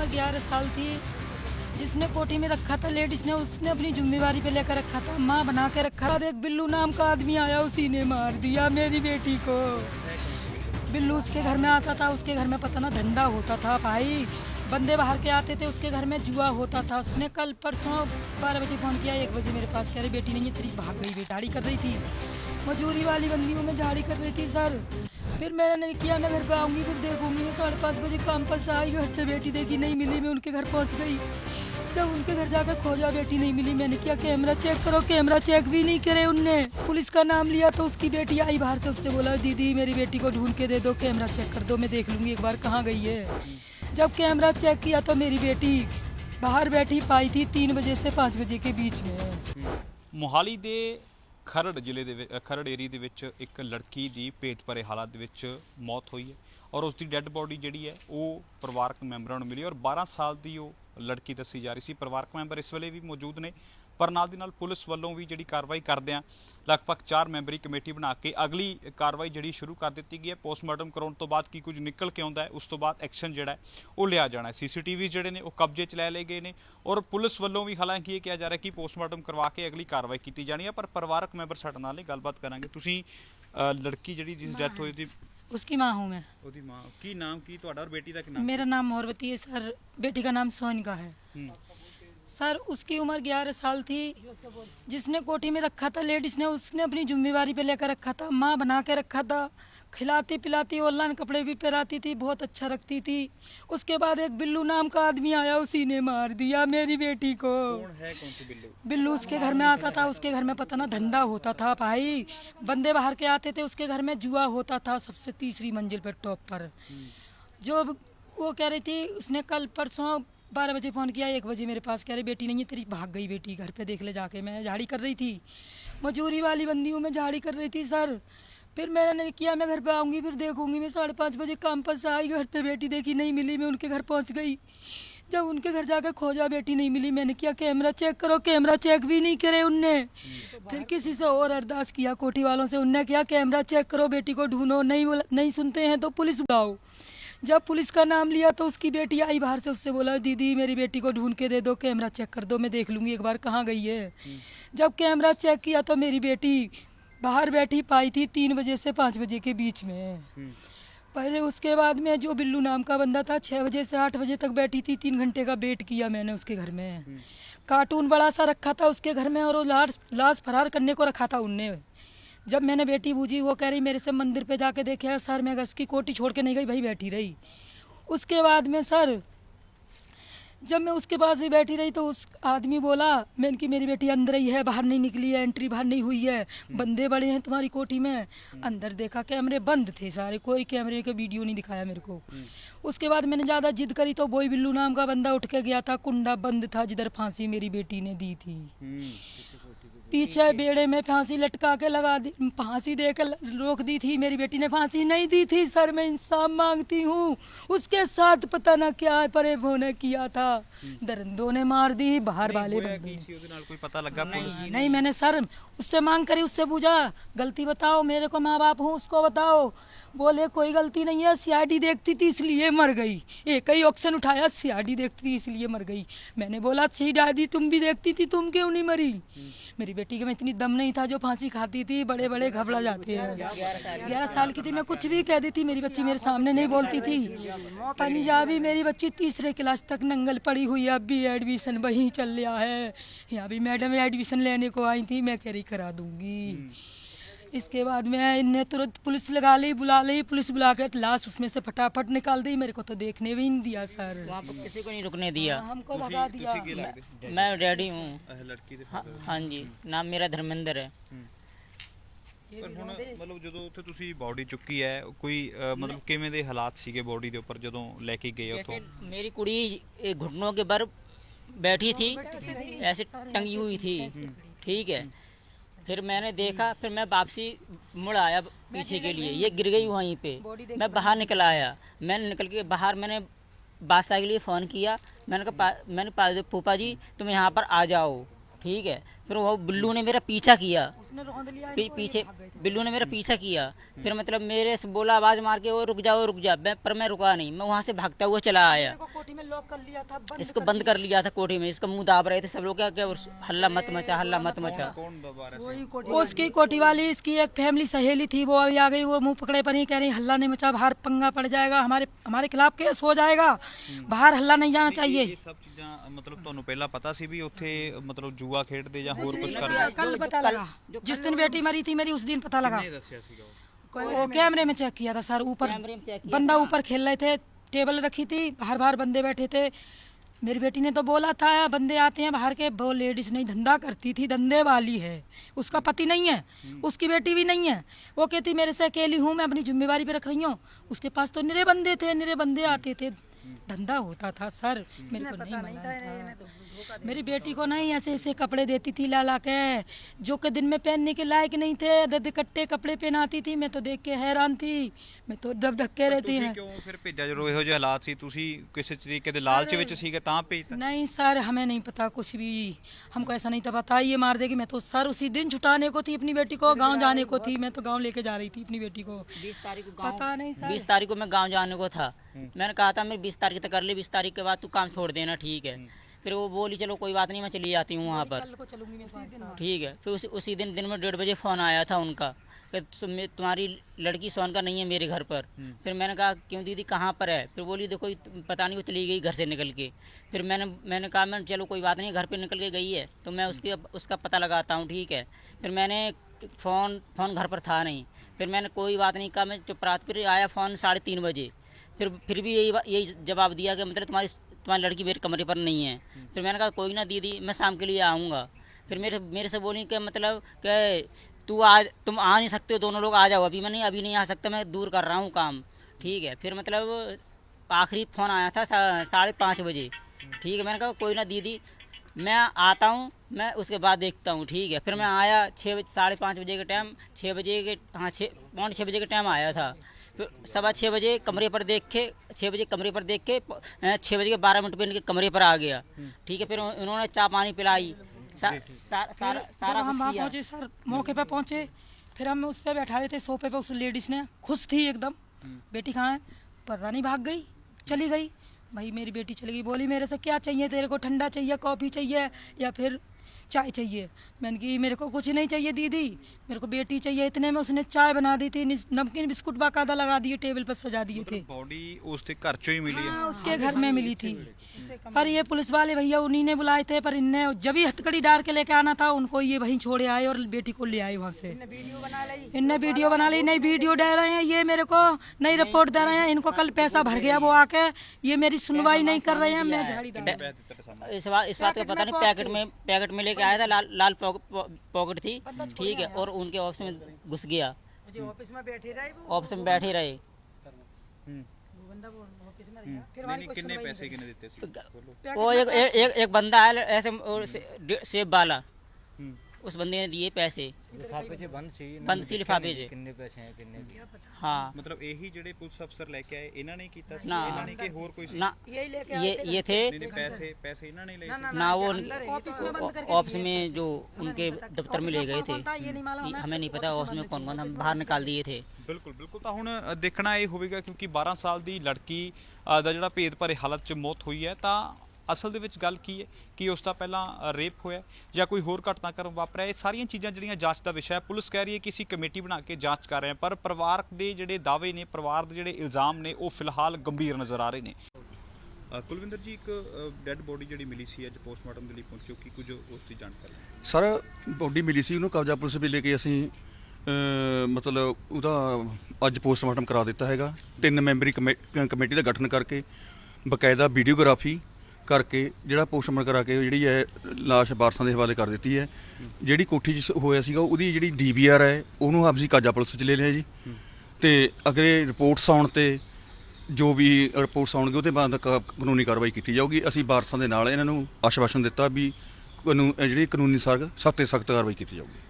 उम्र 11 साल थी। जिसने कोठी में रखा था लेडीज ने, उसने अपनी जिम्मेवारी पे लेकर रखा था, माँ बना के रखा था। एक बिल्लू नाम का आदमी आया, उसी ने मार दिया मेरी बेटी को। बिल्लू उसके घर में आता था, उसके घर में पता ना धंधा होता था भाई, बंदे बाहर के आते थे, उसके घर में जुआ होता था। उसने कल परसों 12 बजे फ़ोन किया, 1 बजे मेरे पास, कह रही बेटी नहीं है तेरी, भाग गई। झाड़ी कर रही थी, मजूरी वाली बंदियों में झाड़ी कर रही थी सर। फिर मैंने नहीं किया, मैं घर पे आऊँगी फिर देखूंगी। मैं 5:30 बजे काम पर से आई, घर पे बेटी देखी नहीं मिली, मैं उनके घर पहुँच गई। जब उनके घर जाकर खोजा, बेटी नहीं मिली। मैंने किया कैमरा चेक करो, कैमरा चेक भी नहीं करे उनने। पुलिस का नाम लिया तो उसकी बेटी आई बाहर से, उससे बोला दीदी मेरी बेटी को ढूंढ के दे दो, कैमरा चेक कर दो, मैं देख लूँगी एक बार कहाँ गई है। जब कैमरा चेक किया तो मेरी बेटी बाहर बैठी पाई थी 3 बजे से 5 बजे के बीच में। ਮੋਹਾਲੀ ਦੇ ਖਰੜ ਜ਼ਿਲ੍ਹੇ ਦੇ ਖਰੜ ਏਰੀਆ ਦੇ ਵਿੱਚ ਇੱਕ ਲੜਕੀ ਦੀ ਭੇਤ ਭਰੇ ਹਾਲਾਤ ਦੇ ਵਿੱਚ ਮੌਤ ਹੋਈ ਹੈ ਔਰ ਉਸ ਦੀ ਡੈੱਡ ਬੋਡੀ ਜਿਹੜੀ ਹੈ ਉਹ ਪਰਿਵਾਰਕ ਮੈਂਬਰਾਂ ਨੂੰ ਮਿਲੀ ਔਰ 12 ਸਾਲ ਦੀ ਉਹ ਲੜਕੀ ਦੱਸੀ ਜਾ ਰਹੀ ਸੀ। ਪਰਿਵਾਰਕ ਮੈਂਬਰ ਇਸ ਵੇਲੇ ਵੀ ਮੌਜੂਦ ਨੇ, ਪਰ ਨਾਲ ਦੀ ਨਾਲ ਪੁਲਿਸ ਵੱਲੋਂ ਵੀ ਜਿਹੜੀ ਕਾਰਵਾਈ ਕਰਦਿਆਂ ਲਗਭਗ 4 ਮੈਂਬਰੀ ਕਮੇਟੀ ਬਣਾ ਕੇ ਅਗਲੀ ਕਾਰਵਾਈ ਜਿਹੜੀ ਸ਼ੁਰੂ ਕਰ ਦਿੱਤੀ ਗਈ ਹੈ। ਪੋਸਟਮਾਰਟਮ ਕਰਾਉਣ ਤੋਂ ਬਾਅਦ ਕੀ ਕੁਝ ਨਿਕਲ ਕੇ ਆਉਂਦਾ ਹੈ ਉਸ ਤੋਂ ਬਾਅਦ ਐਕਸ਼ਨ ਜਿਹੜਾ ਹੈ ਉਹ ਲਿਆ ਜਾਣਾ ਹੈ। CCTV ਜਿਹੜੇ ਨੇ ਉਹ ਕਬਜ਼ੇ 'ਚ ਲੈ ਲਏ ਗਏ ਨੇ ਔਰ ਪੁਲਿਸ ਵੱਲੋਂ ਵੀ ਹਾਲਾਂਕਿ ਇਹ ਕਿਹਾ ਜਾ ਰਿਹਾ ਕਿ ਪੋਸਟਮਾਰਟਮ ਕਰਵਾ ਕੇ ਅਗਲੀ ਕਾਰਵਾਈ ਕੀਤੀ ਜਾਣੀ ਹੈ। ਪਰ ਪਰਿਵਾਰਕ ਮੈਂਬਰ ਸਾਡੇ ਨਾਲ ਨੇ, ਗੱਲਬਾਤ ਕਰਾਂਗੇ। ਤੁਸੀਂ ਲੜਕੀ ਜਿਹੜੀ ਜਿਸ ਡੈਥ ਹੋਈ ਸੀ उसकी माँ हूँ मैं। ਉਹਦੀ ਮਾਂ, ਕੀ ਨਾਮ ਕੀ ਤੁਹਾਡਾ ਔਰ ਬੇਟੀ ਦਾ ਕੀ ਨਾਮ? मेरा नाम मोहरवती है सर, बेटी का नाम सोनिका है। सर उसकी उम्र 11 साल थी। जिसने कोठी में रखा था लेडीज ने, उसने अपनी जिम्मेवारी पे लेकर रखा था, माँ बना के रखा था, खिलाती पिलाती, ऑनलाइन कपड़े भी पहनाती थी, बहुत अच्छा रखती थी। उसके बाद एक बिल्लू नाम का आदमी आया, उसी ने मार दिया मेरी बेटी को। कौन है, कौन सी बिल्लू? बिल्लू उसके घर में आता था, उसके घर में पता ना धंधा होता था भाई, बंदे बाहर के आते थे, उसके घर में जुआ होता था सबसे तीसरी मंजिल पर टॉप पर। जो वो कह रही थी, उसने कल परसों 12 बजे फ़ोन किया, 1 बजे मेरे पास, कह रही बेटी नहीं है तेरी, भाग गई बेटी, घर पे देख ले जाके। मैं झाड़ी कर रही थी, मजूरी वाली बंदियों में झाड़ी कर रही थी सर। फिर मैंने नहीं किया, मैं घर पे आऊँगी फिर देखूंगी। मैं 5:30 बजे काम पर से आई, घर पे बेटी देखी नहीं मिली, मैं उनके घर पहुँच गई। जब उनके घर जाकर खोजा, बेटी नहीं मिली। मैंने किया कैमरा चेक करो, कैमरा चेक भी नहीं करे उनने। फिर किसी से और अरदास किया, कोठी वालों से, उनने किया कैमरा चेक करो, बेटी को ढूंढो, नहीं सुनते हैं तो पुलिस बुलाओ। जब पुलिस का नाम लिया तो उसकी बेटी आई बाहर से, उससे बोला दीदी मेरी बेटी को ढूंढ के दे दो, कैमरा चेक कर दो, मैं देख लूँगी एक बार कहाँ गई है। जब कैमरा चेक किया तो मेरी बेटी बाहर बैठी पाई थी 3 बजे से 5 बजे के बीच में। पहले उसके बाद में जो बिल्लू नाम का बंदा था 6 बजे से 8 बजे तक बैठी थी, 3 घंटे का वेट किया मैंने उसके घर में। कार्टून बड़ा सा रखा था उसके घर में और वो लाश फरार करने को रखा था उनने। जब मैंने बेटी बूझी, वो कह रही मेरे से मंदिर पे जाके देखे सर, मैं उसकी कोठी छोड़ के नहीं गई भाई, बैठी रही। उसके बाद में सर जब मैं उसके पास ही बैठी रही तो उस आदमी बोला, मैंने कि मेरी बेटी अंदर ही है, बाहर नहीं निकली है, एंट्री बाहर नहीं हुई है, बंदे बड़े हैं तुम्हारी कोठी में। अंदर देखा कैमरे बंद थे सारे, कोई कैमरे का वीडियो नहीं दिखाया मेरे को। उसके बाद मैंने ज़्यादा जिद करी तो वही बिल्लू नाम का बंदा उठ के गया था, कुंडा बंद था जिधर फांसी मेरी बेटी ने दी थी। पीछे बेड़े में फांसी लटका के लगा दी, फांसी देकर रोक दी थी। मेरी बेटी ने फांसी नहीं दी थी सर, मैं इंसाफ मांगती हूँ। उसके साथ पता ना क्या परेबों ने किया था, दरिंदों ने मार दी, बाहर वाले बंदे। कोई पता लगा? नहीं मैंने सर उससे मांग करी, उससे पूछा गलती बताओ, मेरे को माँ बाप हूँ उसको बताओ। बोले कोई गलती नहीं है, CID देखती थी इसलिए मर गई। एक ही ऑप्शन उठाया, CID देखती थी इसलिए मर गई। मैंने बोला CID तुम भी देखती थी, तुम क्यों नहीं मरी? मेरी बेटी के में इतनी दम नहीं था, जो फांसी खाती थी बड़े बड़े घबरा जाते हैं। 11 साल की थी, मैं कुछ भी कह दी थी, मेरी बच्ची मेरे सामने नहीं बोलती थी। पंजाबी मेरी बच्ची 3रे क्लास तक नंगल पड़ी हुई है, अब भी एडमिशन वहीं चल रहा है। यहाँ भी मैडम एडमिशन लेने को आई थी, मैं कह रही करा दूंगी। इसके बाद में इनने तुरंत पुलिस लगा ली, बुला ली, पुलिस बुला के लाश उसमें से फटाफट निकाल दी। मेरे को तो देखने भी नहीं दिया सर, वहाँ पर किसी को नहीं रुकने दिया, हमको भगा दिया। मैं डैडी हूँ। ਲੜਕੀ ਦੇ हाँ जी, नाम मेरा धर्मेंद्र है। ਪਰ ਹੁਣ ਮਤਲਬ ਜਦੋਂ ਉੱਥੇ ਤੁਸੀਂ ਬਾਡੀ ਚੁੱਕੀ ਹੈ, ਕੋਈ ਮਤਲਬ ਕਿਵੇਂ ਦੇ ਹਾਲਾਤ ਸੀਗੇ ਬਾਡੀ ਦੇ ਉੱਪਰ ਜਦੋਂ ਲੈ ਕੇ ਗਏ ਉੱਥੋਂ? मेरी कुड़ी घुटनों के बल बैठी थी, ऐसे टंगी हुई थी, ठीक है। फिर मैंने देखा, फिर मैं वापसी मुड़ आया पीछे के लिए, ये गिर गई वहीं पे। मैं बाहर निकल आया, मैंने निकल के बाहर मैंने बादशाह के लिए फ़ोन किया। मैंने कहा फूफा जी तुम यहाँ पर आ जाओ, ठीक है। फिर वो बिल्लू ने मेरा पीछा किया, उसने रौंद लिया पीछे बिल्लू ने मेरा पीछा किया। फिर मतलब मेरे से बोला आवाज़ मार के, वो रुक जा, पर मैं रुका नहीं, मैं वहाँ से भागता हुआ चला आया। कोठी में लॉक कर लिया था, इसको बंद कर लिया था कोठी में, इसका मुंह दाब रहे थे सब लोग, क्या हल्ला मत मचा, हल्ला मत मचा। कौन दबा रहा है? उसकी कोठी वाली, इसकी एक फैमिली सहेली थी, वो अभी आ गई, वो मुंह पकड़े पर ही कह रही हल्ला नहीं मचा, बाहर पंगा पड़ जाएगा, हमारे खिलाफ केस हो जाएगा, बाहर हल्ला नहीं जाना चाहिए। ਇਹ ਸਭ ਚੀਜ਼ਾਂ ਮਤਲਬ ਤੁਹਾਨੂੰ ਪਹਿਲਾਂ ਪਤਾ ਸੀ ਵੀ ਉੱਥੇ ਮਤਲਬ ਜੂਆ ਖੇਡਦੇ ਜਾਂ ਹੋਰ ਕੁਝ ਕਰਦੇ? कल पता लगा, जिस दिन बेटी मरी थी मेरी, उस दिन पता लगा। ਕਿਹਨੇ ਦੱਸਿਆ ਸੀਗਾ ਉਹ? वो कैमरे में चेक किया था सर, ऊपर कैमरे में चेक किया बंदा ऊपर खेल रहे थे, टेबल रखी थी, बाहर बाहर बंदे बैठे थे। मेरी बेटी ने तो बोला था बंदे आते हैं बाहर के, वो लेडीज नहीं धंधा करती थी, धंधे वाली है, उसका पति नहीं है, उसकी बेटी भी नहीं है। वो कहती मेरे से अकेली हूँ, मैं अपनी जिम्मेवारी पे रख रही हूँ। उसके पास तो निरे बंदे थे, निरे बंदे आते थे, धंधा होता था सर। मेरे को नहीं मालूम था। मेरी बेटी को नहीं ऐसे ऐसे कपड़े देती थी ला ला के, जो के दिन में पहनने के लायक नहीं थे, ददकट्टे कपड़े पहनाती थी। मैं तो देख के हैरान थी, मैं तो दब ढक्के रहती ਤੁਸੀਂ हैं। ਕਿਉਂ ਫਿਰ ਭੇਜਿਆ ਜਦੋਂ ਇਹੋ ਜਿਹੇ ਹਾਲਾਤ ਸੀ? ਤੁਸੀਂ ਕਿਸੇ ਤਰੀਕੇ ਦੇ ਲਾਲਚ ਵਿੱਚ ਸੀਗੇ ਤਾਂ ਭੇਜਤਾ? नहीं सर, हमें नहीं पता कुछ भी, हमको ऐसा नहीं था पता ये मार देगी। मैं तो सर उसी दिन छुटाने को थी अपनी बेटी को, गांव जाने को थी, मैं तो गांव लेके जा रही थी अपनी बेटी को। 20 तारीख को पता नहीं सर। 20 तारीख को मैं गांव जाने को था। मैंने कहा था मैं 20 तारीख तक कर ले, 20 तारीख के बाद तू काम छोड़ देना, ठीक है। फिर वो बोली चलो कोई बात नहीं, मैं चली जाती हूँ वहाँ पर, कल को चलूंगी मैं 5 दिन। ठीक है। फिर उसी दिन में 1:30 बजे फ़ोन आया था उनका कि तुम्हारी लड़की सोनका नहीं है मेरे घर पर। फिर मैंने कहा क्यों दीदी कहाँ पर है? फिर बोली देखो पता नहीं वो चली गई घर से निकल के। फिर मैंने कहा मैं चलो कोई बात नहीं, घर पे निकल के गई है तो मैं उसका पता लगाता हूँ, ठीक है। फिर मैंने फ़ोन घर पर था नहीं, फिर मैंने कोई बात नहीं कहा, मैं चुप रहा। फिर आया फ़ोन 3:30 बजे, फिर भी यही जवाब दिया कि मतलब तुम्हारी लड़की मेरे कमरे पर नहीं है। फिर मैंने कहा कोई ना दीदी, मैं शाम के लिए आऊँगा। फिर मेरे से बोली कि मतलब कि तुम आ नहीं सकते हो, दोनों लोग आ जाओ, अभी नहीं आ सकता, मैं दूर कर रहा हूँ काम, ठीक है। फिर मतलब आखिरी फ़ोन आया था 5:30 बजे, ठीक है। मैंने कहा कोई ना दीदी, मैं आता हूँ, मैं उसके बाद देखता हूँ, ठीक है। फिर मैं आया 5:30 बजे के टाइम, 6 बजे के, हाँ 6 बजे के टाइम आया था। फिर 6:15 बजे कमरे पर देख के 6 बजे कमरे पर देख के 6 बजे के 12 मिनट पे इनके कमरे पर आ गया, ठीक है। फिर उन्होंने चाय पानी पिलाई, सारा हम कुछ वहाँ किया। पहुँचे सर, मौके पे पहुँचे, फिर हम उस पर बैठा रहे थे सोफे पे, उस लेडीज ने खुश थी एकदम, बेटी कहाँ है पता नहीं, भाग गई, चली गई। भाई मेरी बेटी चली गई, बोली मेरे से क्या चाहिए तेरे को, ठंडा चाहिए, कॉफ़ी चाहिए या फिर चाय चाहिए? मैंने कही मेरे को कुछ नहीं चाहिए दीदी, मेरे को बेटी चाहिए। इतने में उसने चाय बना दी थी, नमकीन बिस्कुट बाकायदा लगा दिए, टेबल पर सजा दिए थे। ਬੋਡੀ ਉਸ ਦੇ ਘਰ ਚੋਂ ਹੀ ਮਿਲੀ ਹੈ? हाँ, उसके घर में मिली थी। पर ये पुलिस वाले भैया उन्हीं ने बुलाए थे, पर इनने जब ही हथकड़ी डाल के लेके आना था, उनको ये वहीं छोड़े आए और बेटी को ले आए वहाँ से। इनने वीडियो बना ली, नहीं वीडियो दे रहे हैं ये मेरे को, नहीं रिपोर्ट दे रहे हैं, इनको कल पैसा भर गया वो आके, ये मेरी सुनवाई नहीं कर रहे हैं। मैं झाड़ीदार इस बात का पता नहीं, पैकेट में लेके आया था, लाल पॉकेट थी, ठीक है। और उनके ऑफिस में घुस गया, ऑफिस में बैठे रहे, ऑफिस में बैठे रहे। नहीं कितने पैसे कितने देते थे? वो एक बंदा है ऐसे सेब वाला, उस बंदे ने दिए पैसे, ਬੰਦ ਸੀ ਲਿਫਾਫੇ 'ਚ। ਕਿੰਨੇ ਪੈਸੇ ਹੈ ਕਿੰਨੇ ਦੀ? हाँ ਮਤਲਬ ਇਹੀ ਜਿਹੜੇ ਪੁਲਿਸ ਅਫਸਰ ਲੈ ਕੇ ਆਏ ਇਹਨਾਂ ਨੇ ਕੀਤਾ ਸੀ? ना ਇਹਨਾਂ ਨੇ ਕਿ ਹੋਰ ਕੋਈ ਸੀ? ना यही लेके ये थे ਨਹੀਂ ਪੈਸੇ ਇਹਨਾਂ ने ਲਏ ਸੀ? ना, वो ऑफिस में बंद करके ऑफिस में जो उनके दफ्तर में ले गए थे, ये नहीं मालूम हमें नहीं पता ऑफिस में कौन हम बाहर निकाल दिए थे। ਬਿਲਕੁਲ ਤਾਂ ਹੁਣ ਦੇਖਣਾ ਇਹ ਹੋਵੇਗਾ, ਕਿਉਂਕਿ 12 ਸਾਲ ਦੀ ਲੜਕੀ ਦਾ ਜਿਹੜਾ ਭੇਦ ਭਰੇ ਹਾਲਤ 'ਚ ਮੌਤ ਹੋਈ ਹੈ, ਤਾਂ ਅਸਲ ਦੇ ਵਿੱਚ ਗੱਲ ਕੀ ਹੈ ਕਿ ਉਸ ਦਾ ਪਹਿਲਾਂ ਰੇਪ ਹੋਇਆ ਜਾਂ ਕੋਈ ਹੋਰ ਘਟਨਾਕ੍ਰਮ ਵਾਪਰਿਆ? ਇਹ ਸਾਰੀਆਂ ਚੀਜ਼ਾਂ ਜਿਹੜੀਆਂ ਜਾਂਚ ਦਾ ਵਿਸ਼ਾ ਹੈ। ਪੁਲਿਸ ਕਹਿ ਰਹੀ ਹੈ ਕਿ ਅਸੀਂ ਕਮੇਟੀ ਬਣਾ ਕੇ ਜਾਂਚ ਕਰ ਰਹੇ ਹਾਂ, ਪਰ ਪਰਿਵਾਰਕ ਦੇ ਜਿਹੜੇ ਦਾਅਵੇ ਨੇ, ਪਰਿਵਾਰ ਦੇ ਜਿਹੜੇ ਇਲਜ਼ਾਮ ਨੇ, ਉਹ ਫਿਲਹਾਲ ਗੰਭੀਰ ਨਜ਼ਰ ਆ ਰਹੇ ਨੇ। ਕੁਲਵਿੰਦਰ ਜੀ, ਇੱਕ ਡੈੱਡ ਬੋਡੀ ਜਿਹੜੀ ਮਿਲੀ ਸੀ ਅੱਜ ਪੋਸਟਮਾਰਟਮ ਦੇ ਲਈ ਪਹੁੰਚੀ, ਕਿ ਕੁਝ ਉਸ ਦੀ ਜਾਣਕਾਰੀ? ਸਰ ਬੋਡੀ ਮਿਲੀ ਸੀ, ਉਹਨੂੰ ਕਬਜ਼ਾ ਪੁਲਿਸ ਵੀ ਲੈ ਕੇ ਅਸੀਂ ਮਤਲਬ ਉਹਦਾ ਅੱਜ ਪੋਸਟਮਾਰਟਮ ਕਰਾ ਦਿੱਤਾ ਹੈਗਾ। 3 ਮੈਂਬਰੀ ਕਮੇਟੀ ਦਾ ਗਠਨ ਕਰਕੇ ਬਕਾਇਦਾ ਵੀਡੀਓਗ੍ਰਾਫੀ ਕਰਕੇ ਜਿਹੜਾ ਪੋਸਟਮਾਰਟਮ ਕਰਾ ਕੇ ਜਿਹੜੀ ਹੈ ਲਾਸ਼ ਵਾਰਸਾਂ ਦੇ ਹਵਾਲੇ ਕਰ ਦਿੱਤੀ ਹੈ। ਜਿਹੜੀ ਕੋਠੀ 'ਚ ਹੋਇਆ ਸੀਗਾ ਉਹਦੀ ਜਿਹੜੀ DVR ਹੈ ਉਹਨੂੰ ਆਪਸੀ ਕਾਬਜ਼ਾ ਪੁਲਿਸ 'ਚ ਲੈ ਲਿਆ ਜੀ, ਤੇ ਅਗਲੇ ਰਿਪੋਰਟਸ ਆਉਣ ਤੇ ਜੋ ਵੀ ਰਿਪੋਰਟਸ ਆਉਣਗੇ ਉਹਦੇ ਬਾਅਦ ਕਾਨੂੰਨੀ ਕਾਰਵਾਈ ਕੀਤੀ ਜਾਊਗੀ। ਅਸੀਂ ਵਾਰਸਾਂ ਦੇ ਨਾਲ ਇਹਨਾਂ ਨੂੰ ਆਸ਼ਵਾਸਨ ਦਿੱਤਾ ਵੀ ਜਿਹੜੀ ਕਾਨੂੰਨੀ ਸਖਤ ਕਾਰਵਾਈ ਕੀਤੀ ਜਾਊਗੀ।